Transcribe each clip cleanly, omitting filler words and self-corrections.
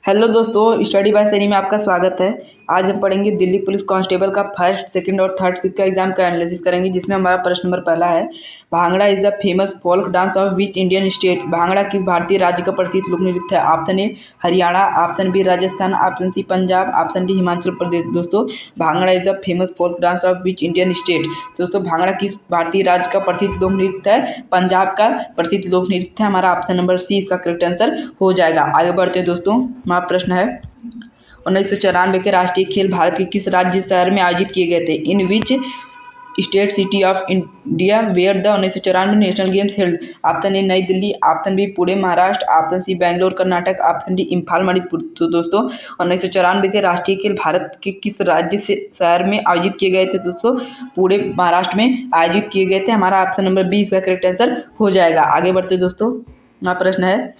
Hello दोस्तों, study bye Sunny में आपका स्वागत है। आज हम पढ़ेंगे दिल्ली पुलिस कांस्टेबल का फर्स्ट, सेकंड और थर्ड शिफ्ट का एग्जाम का एनालिसिस करेंगे, जिसमें हमारा प्रश्न नंबर पहला है। Bhangra is the famous folk dance of which Indian state. Bhangra किस भारतीय राज्य का प्रसिद्ध लोक नृत्य है? Option A Haryana, option B Rajasthan, option C Punjab, option D Himachal Pradesh. दोस्तों, Bhangra is the famous folk dance of which Indian state. दोस्तों, भांगड़ा किस भारतीय राज्य का प्रसिद्ध लोक नृत्य है? पंजाब का प्रसिद्ध लोक नृत्य है। हमारा ऑप्शन नंबर सी इसका करेक्ट आंसर हो जाएगा। आगे बढ़ते हैं दोस्तों। हमारा प्रश्न है 1994 के राष्ट्रीय खेल भारत के किस राज्य शहर में आयोजित किए गए थे? In which state city of India where the 1994 national games held? Option A New Delhi, option B Pune Maharashtra, option C Bangalore Karnataka, option D Imphal Manipur. तो दोस्तों, 1994 के राष्ट्रीय खेल भारत के किस राज्य से शहर में आयोजित किए गए थे? दोस्तों, पुणे महाराष्ट्र में आयोजित किए गए थे। हमारा ऑप्शन नंबर बी इसका करेक्ट आंसर हो जाएगा। आगे बढ़ते दोस्तों। हमारा प्रश्न है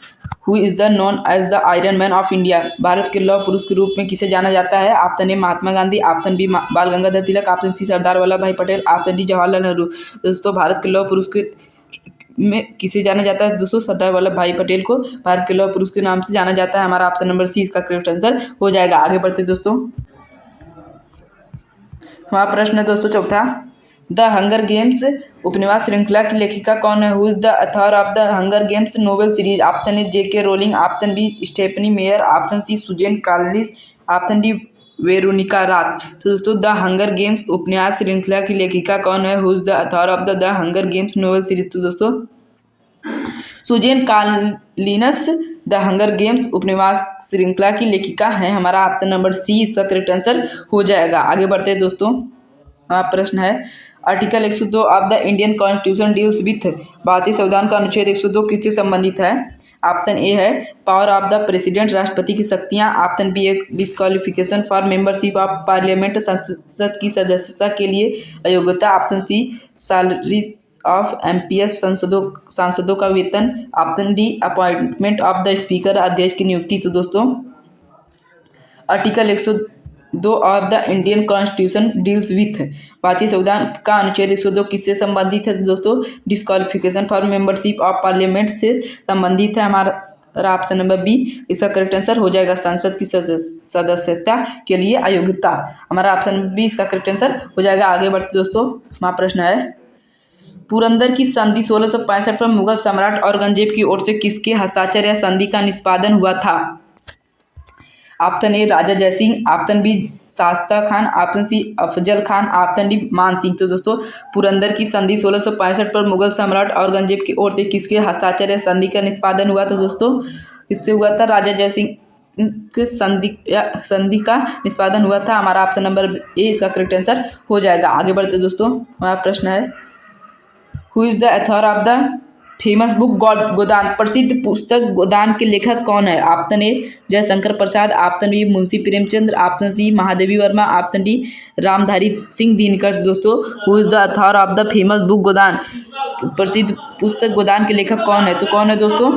who is the known as the Iron Man of India? Bharat के लौह पुरुष के रूप में किसे जाना जाता है? Option A Mahatma Gandhi, option B Bal Gangadhar Tilak, option C Sardar Vallabh Bhai Patel, option D Jawaharlal Nehru. दोस्तों, भारत के लौह पुरुष के में किसे जाना जाता है? दोस्तों, सरदार वल्लभ भाई पटेल को भारत के लौह पुरुष के नाम से जाना जाता है। हमारा ऑप्शन नंबर सी इसका करेक्ट आंसर हो जाएगा। आगे बढ़ते दोस्तों। हमारा प्रश्न है दोस्तों चौथा, द हंगर गेम्स उपन्यास श्रृंखला की लेखिका कौन है? Who is the author of the hunger games novel series? Option A J K Rowling, option B Stephenie Meyer, option C Suzanne Collins, option D Veronica Roth. तो दोस्तों, द हंगर गेम्स उपन्यास श्रृंखला की लेखिका कौन है? Who is the author of the hunger games novel series? तो दोस्तों, सुजेन कार्लिनस द हंगर गेम्स उपन्यास श्रृंखला की लेखिका है। हमारा ऑप्शन नंबर सी इसका करेक्ट आंसर हो जाएगा। आगे बढ़ते हैं दोस्तों। प्रश्न है article 102 of the Indian constitution deals with. भारतीय संविधान का अनुच्छेद 102 किससे संबंधित है? ऑप्शन ए है पावर ऑफ द प्रेसिडेंट, राष्ट्रपति की शक्तियां, ऑप्शन बी एक disqualification for membership of parliament, संसद की सदस्यता के लिए अयोग्यता, option C salaries of MPs, सांसदों का वेतन, option D appointment of the speaker, अध्यक्ष की नियुक्ति। तो दोस्तों, article 102 of the Indian constitution deals with. भारतीय संविधान का अनुच्छेद 102 किससे संबंधित है? दोस्तों, disqualification for membership of parliament से संबंधित है। हमारा ऑप्शन नंबर बी इसका करेक्ट आंसर हो जाएगा, संसद की सदस्यता के लिए अयोग्यता। हमारा ऑप्शन बी इसका करेक्ट आंसर हो जाएगा। आगे बढ़ते दोस्तों। हमारा प्रश्न है पुरंदर की संधि 1665 पर मुगल सम्राट औरंगजेब की ओर से किसके हस्ताक्षर या संधि का निष्पादन हुआ था? Option A Raja Jaisingh, option B Shaista Khan, option C Afzal Khan, option D Man Singh. तो दोस्तों, पुरंदर की संधि 1665 पर मुगल सम्राट औरंगजेब की ओर से किसके हस्ताक्षर या संधि का निष्पादन हुआ था? दोस्तों, किससे हुआ था? राजा जयसिंह के संधि का निष्पादन हुआ था। हमारा ऑप्शन नंबर ए इसका करेक्ट आंसर हो जाएगा। आगे बढ़ते दोस्तों। हमारा प्रश्न है who is the author of the famous book Godan? प्रसिद्ध पुस्तक गोदान के लेखक कौन है? Option A Jaishankar Prasad, option B Munshi Premchand, option C Mahadevi Verma, option D Ramdhari Singh Dinkar. दोस्तों, who is the author of the famous book Godan? प्रसिद्ध पुस्तक गोदान के लेखक कौन है? तो कौन है दोस्तों?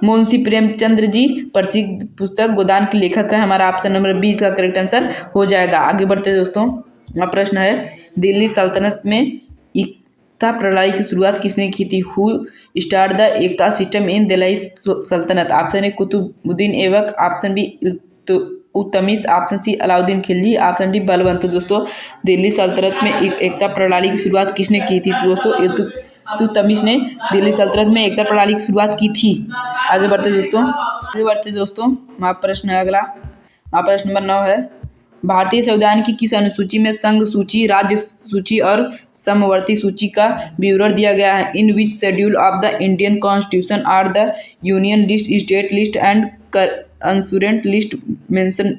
मुंशी प्रेमचंद्र जी प्रसिद्ध पुस्तक गोदान के लेखक है। हमारा ऑप्शन नंबर बी इसका करेक्ट आंसर हो जाएगा। आगे बढ़ते दोस्तों। हमारा प्रश्न है दिल्ली सल्तनत में एकता प्रणाली की शुरुआत किसने की थी? Who start the Iqta system in Delhi सल्तनत? Option A Qutbuddin Aibak, option B Iltutmish, option C Alauddin Khilji, option D Balban. तो दोस्तों, दिल्ली सल्तनत में एकता प्रणाली की शुरुआत किसने की थी? तो दोस्तों, इल्तुतमिश ने दिल्ली सल्तनत में एकता प्रणाली की शुरुआत की थी। आगे बढ़ते दोस्तों। हमारा प्रश्न है अगला। हमारा प्रश्न नंबर 9 है भारतीय संविधान की किस अनुसूची में संघ सूची, राज्य सूची और समवर्ती सूची का विवरण दिया गया है? In which schedule of the Indian constitution are the union list, state list and concurrent list mentioned?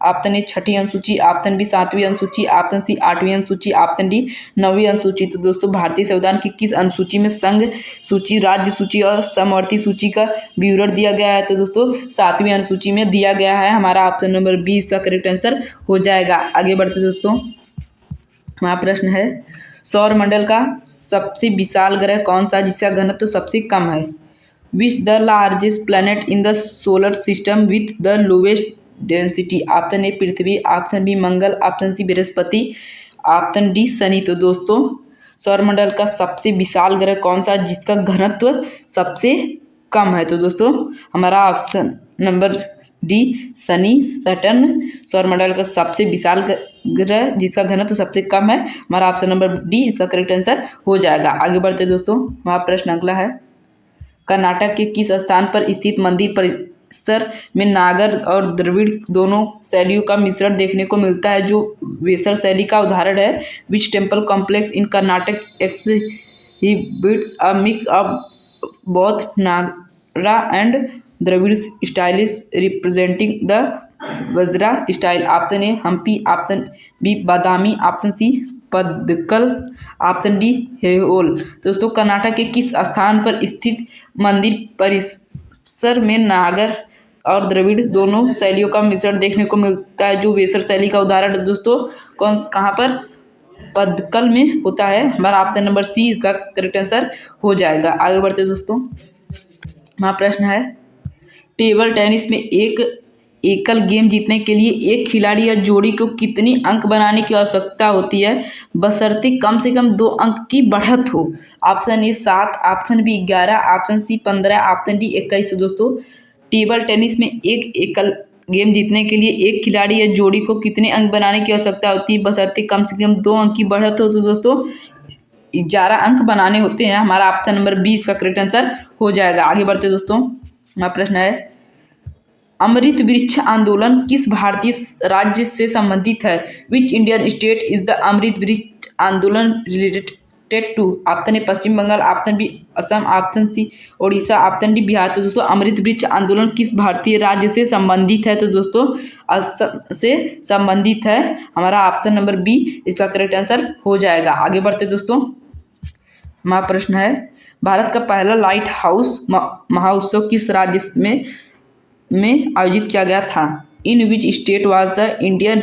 Option A छठी अनुसूची, ऑप्शन बी 7वीं अनुसूची, ऑप्शन सी 8वीं अनुसूची, ऑप्शन डी 9वीं अनुसूची। तो दोस्तों, भारतीय संविधान की किस अनुसूची में संघ सूची, राज्य सूची और समवर्ती सूची का विवरण दिया गया है? तो दोस्तों, 7वीं अनुसूची में दिया गया है। हमारा ऑप्शन नंबर बी इसका करेक्ट आंसर हो जाएगा। आगे बढ़ते दोस्तों। हमारा प्रश्न है सौरमंडल का सबसे विशाल ग्रह कौन सा जिसका घनत्व सबसे कम है? Which the largest planet in the solar system with the lowest density? Option A पृथ्वी, ऑप्शन बी मंगल, ऑप्शन सी बृहस्पति, ऑप्शन डी शनि। तो दोस्तों, सौरमंडल का सबसे विशाल ग्रह कौन सा जिसका घनत्व सबसे कम है? तो दोस्तों हमारा option number D Shani Saturn सौरमंडल का सबसे विशाल ग्रह जिसका घनत्व सबसे कम है। हमारा ऑप्शन नंबर डी इसका करेक्ट आंसर हो जाएगा। आगे बढ़ते दोस्तों, वहाँ प्रश्न अगला है, कर्नाटक के किस स्थान पर स्थित मंदिर परिसर में नागर और द्रविड़ दोनों शैलियों का मिश्रण देखने को मिलता है, जो वेसर शैली का उदाहरण है? Which temple complex in Karnataka exhibits a mix of both Nagara and Dravidian styles representing the Vajra style? Option A Hampi, option B Badami, option C Pattadakal, option D Aihole. दोस्तों कर्नाटक के किस स्थान पर स्थित मंदिर परिसर में नागर और द्रविड़ दोनों शैलियों का मिश्रण देखने को मिलता है, जो वेसर शैली का उदाहरण है? दोस्तों कहाँ पर? पद्दकल में होता है। हमारा ऑप्शन नंबर सी इसका करेक्ट आंसर हो जाएगा। आगे बढ़ते दोस्तों, हमारा प्रश्न है, टेबल टेनिस में एक एकल गेम जीतने के लिए एक खिलाड़ी या जोड़ी को कितनी अंक बनाने की आवश्यकता होती है, बशर्ते कम से कम 2 अंक की बढ़त हो? Option A 7, option B 11, option C 15, option D 21। तो दोस्तों टेबल टेनिस में एक एकल गेम जीतने के लिए एक खिलाड़ी या जोड़ी को कितने अंक बनाने की आवश्यकता होती है, बशर्ते कम से कम 2 अंक की बढ़त हो? तो दोस्तों 11 अंक बनाने होते हैं। हमारा ऑप्शन नंबर 20 का करेक्ट आंसर हो जाएगा। आगे बढ़ते दोस्तों, हमारा प्रश्न है, अमृत वृक्ष आंदोलन किस भारतीय राज्य से संबंधित है? Which Indian state is the Amrit Vriksh Andolan related to? Option A Paschim Bangal, option B Assam, option C Odisha, option D Bihar. तो दोस्तों अमृत वृक्ष आंदोलन किस भारतीय राज्य से संबंधित है? तो दोस्तों असम से संबंधित है। हमारा ऑप्शन नंबर बी इसका करेक्ट आंसर हो जाएगा। आगे बढ़ते दोस्तों, हमारा प्रश्न है, भारत का पहला लाइट हाउस महोत्सव किस राज्य में आयोजित किया गया था? In which state was the Indian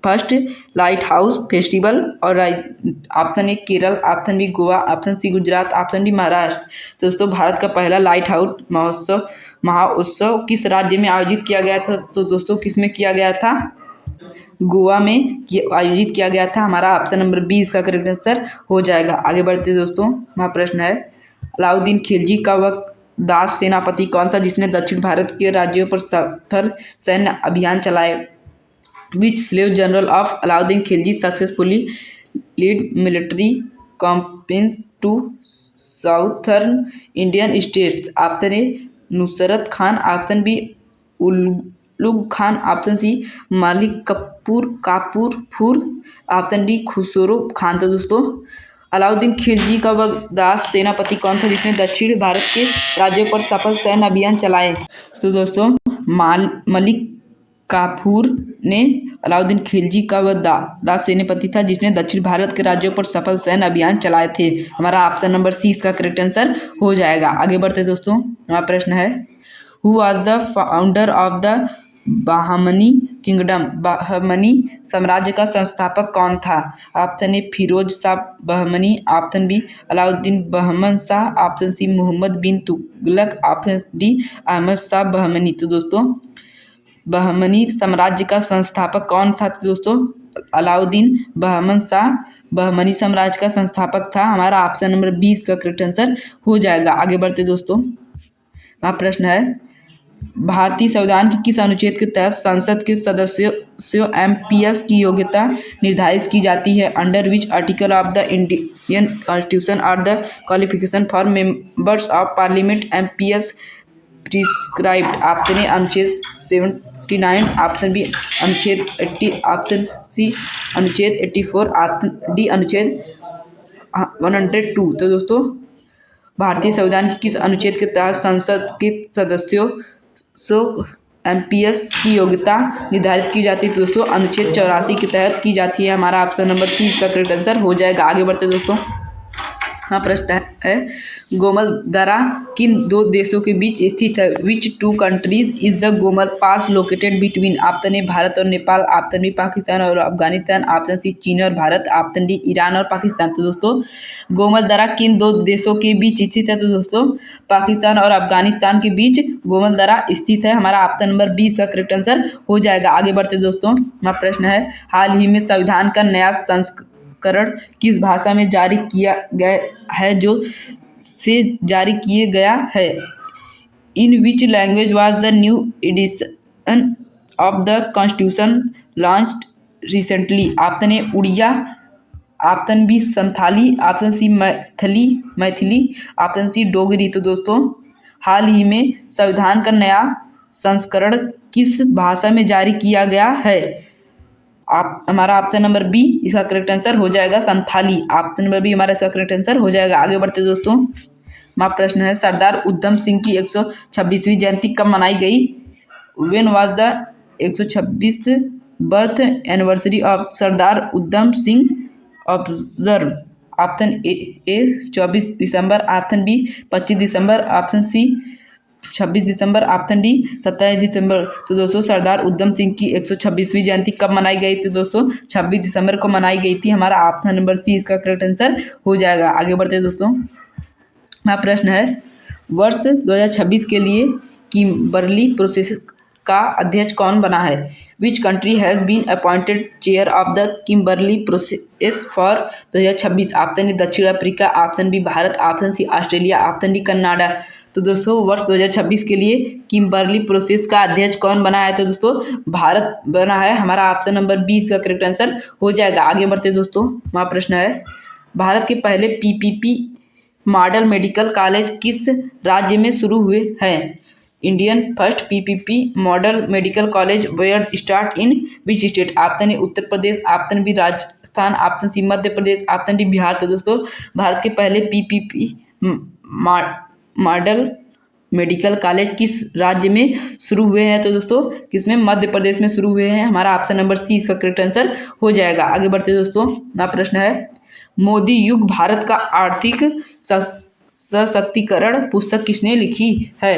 first light house festival? और option A Kerala, option B Goa, option C Gujarat, option D Maharashtra. दोस्तों भारत का पहला लाइट हाउस महोत्सव किस राज्य में आयोजित किया गया था? तो दोस्तों किस में किया गया था? गोवा में आयोजित किया गया था। हमारा ऑप्शन नंबर 20 का करेक्ट आंसर हो जाएगा। आगे बढ़ते दोस्तों, हमारा प्रश्न है, अलाउद्दीन खिलजी का वह दास सेनापति कौन था जिसने दक्षिण भारत के राज्यों पर सफल सैन्य अभियान चलाए? Which slave general of Alauddin Khilji successfully lead military campaigns to southern Indian states? Option A Nusrat Khan, option B Ulugh Khan, option C Malik Kafur, option D Khusro Khan. तो दोस्तों अलाउद्दीन खिलजी का वह दास सेनापति कौन था जिसने दक्षिण भारत के राज्यों पर सफल सैन्य अभियान चलाए? तो दोस्तों मलिक काफूर ने अलाउद्दीन खिलजी का वह दास सेनापति था जिसने दक्षिण भारत के राज्यों पर सफल सैन्य अभियान चलाए थे। हमारा ऑप्शन नंबर सी इसका करेक्ट आंसर हो जाएगा। आगे बढ़ते दोस्तों, हमारा प्रश्न है, who was the founder of the Bahmani kingdom? Bahmani साम्राज्य का संस्थापक कौन था? Option A Firoz Shah Bahmani, option B Alauddin Bahman Shah, option C Mohammad bin Tughlaq, option D Ahmad Shah Bahmani. तो दोस्तों बहमनी साम्राज्य का संस्थापक कौन था? तो दोस्तों अलाउद्दीन बहमन शाह बहमनी साम्राज्य का संस्थापक था। हमारा ऑप्शन नंबर 20 का करेक्ट आंसर हो जाएगा। आगे बढ़ते दोस्तों, हमारा प्रश्न है, भारतीय संविधान के किस अनुच्छेद के तहत संसद के सदस्यों एमपीएस की योग्यता निर्धारित की जाती है? Under which article of the Indian constitution are the qualification for members of parliament MPs prescribed? Option A अनुच्छेद 79, ऑप्शन बी अनुच्छेद 80, ऑप्शन सी अनुच्छेद 84, ऑप्शन डी अनुच्छेद 102। तो दोस्तों भारतीय संविधान के किस अनुच्छेद के तहत संसद के सदस्यों एमपीएस की योग्यता निर्धारित की जाती है? तो दोस्तों अनुच्छेद 84 के तहत की जाती है। हमारा ऑप्शन नंबर सी इसका करेक्ट आंसर हो जाएगा। आगे बढ़ते दोस्तों, हाँ प्रश्न है, गोमल दर्रा किन 2 देशों के बीच स्थित है? विच 2 countries is the Gomal pass located between? Option A Bharat और नेपाल, ऑप्शन बी पाकिस्तान और अफगानिस्तान, ऑप्शन सी चीन और भारत, ऑप्शन डी ईरान और पाकिस्तान। तो दोस्तों गोमल दर्रा किन 2 देशों के बीच स्थित है? तो दोस्तों पाकिस्तान और अफगानिस्तान के बीच गोमल दर्रा स्थित है। हमारा ऑप्शन नंबर 20 का करेक्ट आंसर हो जाएगा। आगे बढ़ते दोस्तों, हमारा प्रश्न है, हाल ही में संविधान का नया संस्करण किस भाषा में जारी किया गया है? जो से जारी किया गया है in which language was the new edition of the constitution launched recently? Option A Odia, option B Santhali, option C Maithili, option C Dogri. तो दोस्तों हाल ही में संविधान का नया संस्करण किस भाषा में जारी किया गया है? आप हमारा ऑप्शन नंबर बी इसका करेक्ट आंसर हो जाएगा संथाली। ऑप्शन नंबर बी हमारा इसका करेक्ट आंसर हो जाएगा। आगे बढ़ते दोस्तों, हमारा प्रश्न है सरदार उधम सिंह की 126वीं जयंती कब मनाई गई? When was the 126th birth anniversary of Sardar Udham Singh observe? Option A 24 दिसंबर, ऑप्शन बी 25 दिसंबर, ऑप्शन सी 26 दिसंबर, ऑप्शन डी 27 दिसंबर। तो दोस्तों सरदार उधम सिंह की 126वीं जयंती कब मनाई गई थी? दोस्तों 26 दिसंबर को मनाई गई थी। हमारा ऑप्शन नंबर सी इसका करेक्ट आंसर हो जाएगा। आगे बढ़ते दोस्तों, हमारा प्रश्न है वर्ष 2026 के लिए किम्बरली प्रोसेस का अध्यक्ष कौन बना है? Which country has been appointed chair of the Kimberley process for 2026? Option A Dakshin Africa, option B Bharat, option C Australia, option D Canada. तो दोस्तों वर्ष 2026 के लिए किम्बरली प्रोसेस का अध्यक्ष कौन बना है? तो दोस्तों भारत बना है। हमारा ऑप्शन नंबर बी इसका करेक्ट आंसर हो जाएगा। आगे बढ़ते दोस्तों, हमारा प्रश्न है भारत के पहले पीपीपी मॉडल मेडिकल कॉलेज किस राज्य में शुरू हुए हैं? Indian first PPP model medical college were start in which state? Option A Uttar Pradesh, option B Rajasthan, option C Madhya Pradesh, option D Bihar. तो दोस्तों भारत के पहले पीपीपी मॉडल मेडिकल कॉलेज किस राज्य में शुरू हुए हैं? तो दोस्तों किसमें? मध्य प्रदेश में शुरू हुए हैं। हमारा ऑप्शन नंबर सी इसका करेक्ट आंसर हो जाएगा। आगे बढ़ते दोस्तों, हमारा प्रश्न है मोदी युग भारत का आर्थिक सशक्तिकरण पुस्तक किसने लिखी है?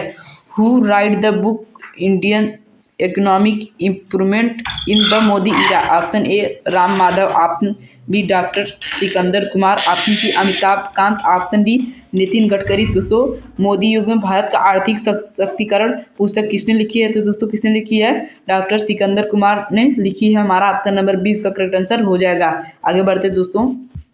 Who write the book Indian economic improvement in the Modi era? Option A Ram Madhav, option B doctor Sikandar Kumar, option C Amitabh Kant, option D Nitin Gadkari. दोस्तों मोदी युग में भारत का आर्थिक सशक्तिकरण पुस्तक किसने लिखी है? तो दोस्तों किसने लिखी है? डॉक्टर सिकंदर कुमार ने लिखी है। हमारा ऑप्शन नंबर 20 का करेक्ट आंसर हो जाएगा। आगे बढ़ते दोस्तों,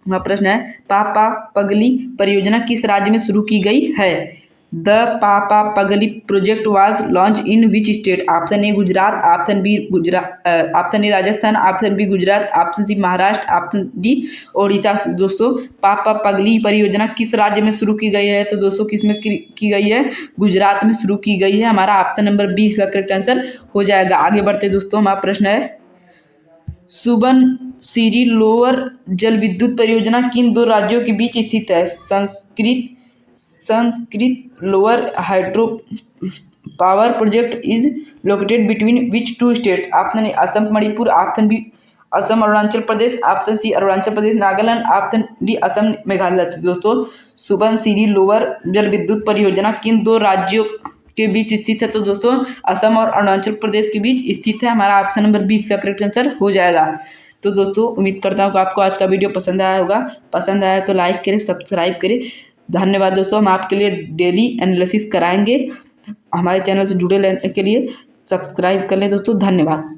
हमारा प्रश्न है पापा पगली परियोजना किस राज्य में शुरू की गई है? The Papa Pagli project was launch in which state? Option A Gujarat, option B option A Rajasthan, option B Gujarat, option C Maharashtra, option D Odisha. दोस्तों पापा पगली परियोजना किस राज्य में शुरू की गई है? तो दोस्तों किस में की गई है? गुजरात में शुरू की गई है। हमारा ऑप्शन नंबर 20 का करेक्ट आंसर हो जाएगा। आगे बढ़ते दोस्तों, हमारा प्रश्न है सुबनसिरी लोअर जल विद्युत परियोजना किन दो राज्यों के बीच स्थित है? संस्कृत lower hydro power project is located between which two states? Option A Assam Manipur, option B Assam Arunachal Pradesh, option C Arunachal Pradesh Nagaland, option D Assam Meghalaya. दोस्तों सुबनसिरी लोअर जल विद्युत परियोजना किन दो राज्यों के बीच स्थित है? तो दोस्तों असम और अरुणाचल प्रदेश के बीच स्थित है। हमारा ऑप्शन नंबर 20 का करेक्ट आंसर हो जाएगा। तो दोस्तों उम्मीद करता हूँ कि आपको आज का वीडियो पसंद आया होगा। पसंद आया तो लाइक करें, सब्सक्राइब करें। धन्यवाद दोस्तों। हम आपके लिए डेली एनालिसिस कराएंगे। हमारे चैनल से जुड़े रहने के लिए सब्सक्राइब कर लें दोस्तों। धन्यवाद।